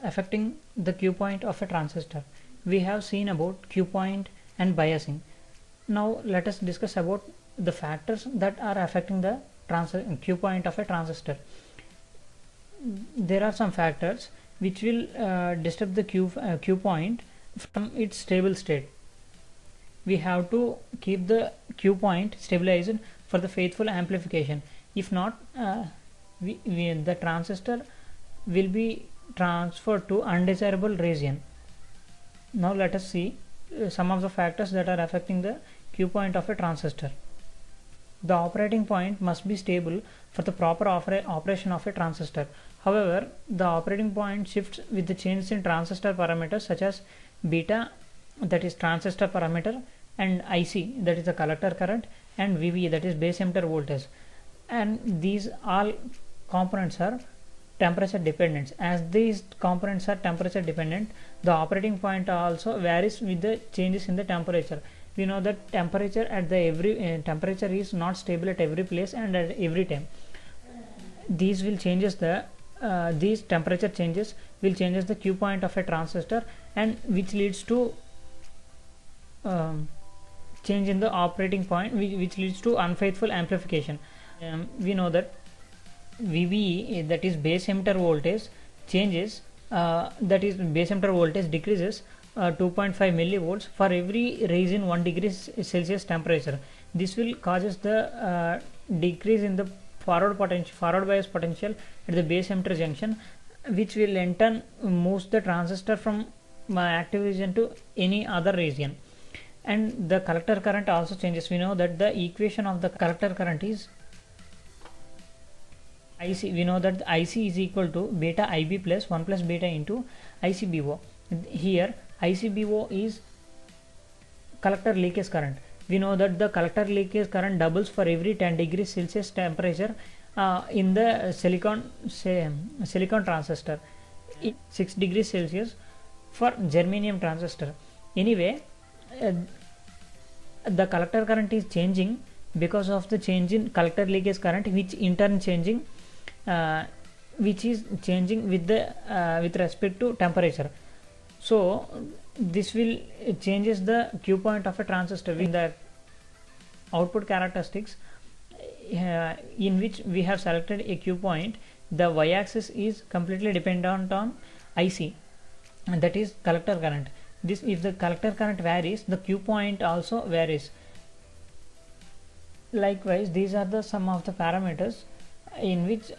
affecting the Q point of a transistor. We have seen about Q point and biasing. Now let us discuss about the factors that are affecting the Q point of a transistor. There are some factors which will disturb the Q point from its stable state. We have to keep the Q point stabilized for the faithful amplification. If not, the transistor will be transferred to undesirable region. Now let us see some of the factors that are affecting the Q point of a transistor. The operating point must be stable for the proper operation of a transistor. However, the operating point shifts with the changes in transistor parameters such as beta, that is transistor parameter, and IC, that is the collector current, and VV, that is base emitter voltage. And these all components are temperature dependent. As these components are temperature dependent, the operating point also varies with the changes in the temperature. We know that temperature at the temperature is not stable at every place and at every time. These will changes the these temperature changes will changes the Q point of a transistor, and which leads to change in the operating point, which leads to unfaithful amplification. We know that VBE, that is base emitter voltage, changes, that is base emitter voltage decreases 2.5 millivolts for every rise in 1 degree Celsius temperature. This will causes the decrease in the forward bias potential at the base emitter junction, which will in turn moves the transistor from active region to any other region. And the collector current also changes. We know that the equation of the collector current is IC. We know that IC is equal to beta IB plus 1 plus beta into ICBO. Here ICBO is collector leakage current. We know that the collector leakage current doubles for every 10 degrees Celsius temperature in the silicon transistor, 6 degrees Celsius for germanium transistor. Anyway, the collector current is changing because of the change in collector leakage current, which in turn changing which is changing with the with respect to temperature. So this will changes the Q point of a transistor. In the output characteristics, in which we have selected a Q point, the y-axis is completely dependent on IC, and that is collector current. This, if the collector current varies, the Q point also varies. Likewise, these are the some of the parameters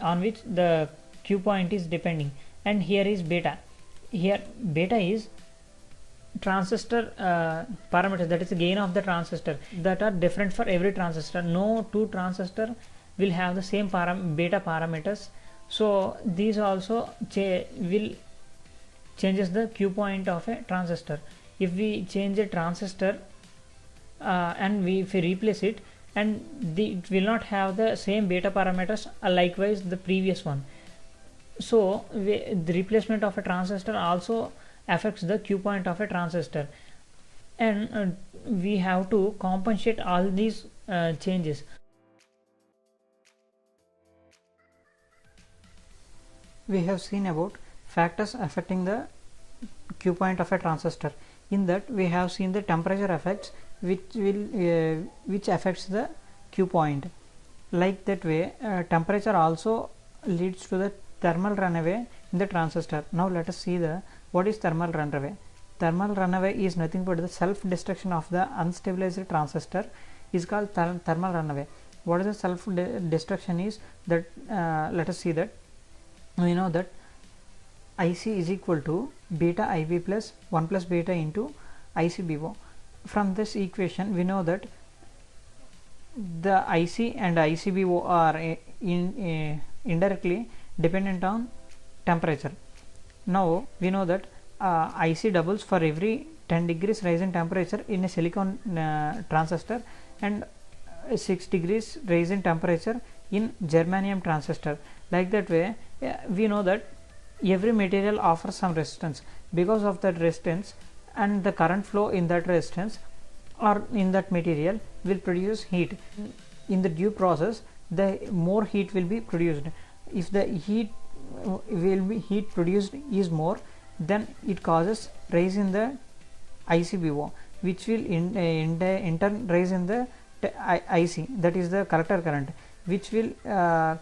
on which the Q point is depending. And here is beta. Here beta is transistor parameters, that is the gain of the transistor, that are different for every transistor. No two transistor will have the same beta parameters. So these also will changes the Q point of a transistor. If we change a transistor and if we replace it, and it will not have the same beta parameters likewise the previous one. So the replacement of a transistor also affects the Q point of a transistor, and we have to compensate all these changes. We have seen about factors affecting the Q point of a transistor. In that, we have seen the temperature effects which affects the Q point. Like that way, temperature also leads to the thermal runaway in the transistor. Now let us see what is thermal runaway. Thermal runaway is nothing but the self-destruction of the unstabilized transistor is called thermal runaway. What is the self-destruction is that? Let us see that. We know that IC is equal to beta IB plus 1 plus beta into ICBO. From this equation, we know that the IC and ICBO are indirectly dependent on temperature. Now we know that IC doubles for every 10 degrees rise in temperature in a silicon transistor, and 6 degrees rise in temperature in germanium transistor. Like that way, we know that every material offers some resistance. Because of that resistance and the current flow in that resistance or in that material will produce heat. In the due process, the more heat will be produced. If the heat produced is more, then it causes rise in the ICBO, which will in turn rise in the IC, that is the collector current, which will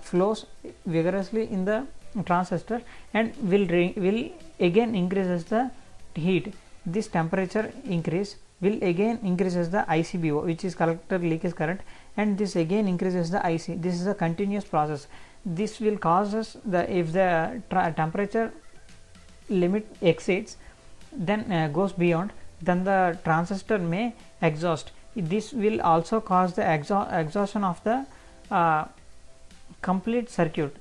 flows vigorously in the transistor and will again increases the heat. This temperature increase will again increases the ICBO, which is collector leakage current, and this again increases the IC. This is a continuous process. This will cause us if the temperature limit exceeds, then goes beyond, then the transistor may exhaust. This will also cause the exhaustion of the complete circuit,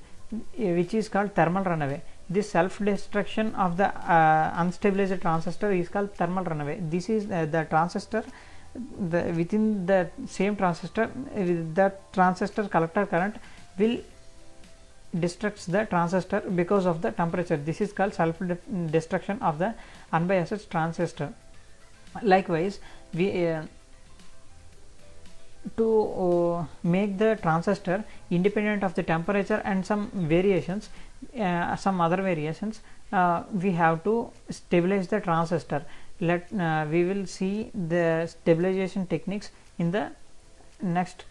which is called thermal runaway. This self destruction of the unstabilized transistor is called thermal runaway. This is the transistor, within the same transistor, the transistor collector current will destructs the transistor because of the temperature. This is called self destruction of the unbiased transistor. Likewise, we to make the transistor independent of the temperature and some variations, some other variations, we have to stabilize the transistor. We will see the stabilization techniques in the next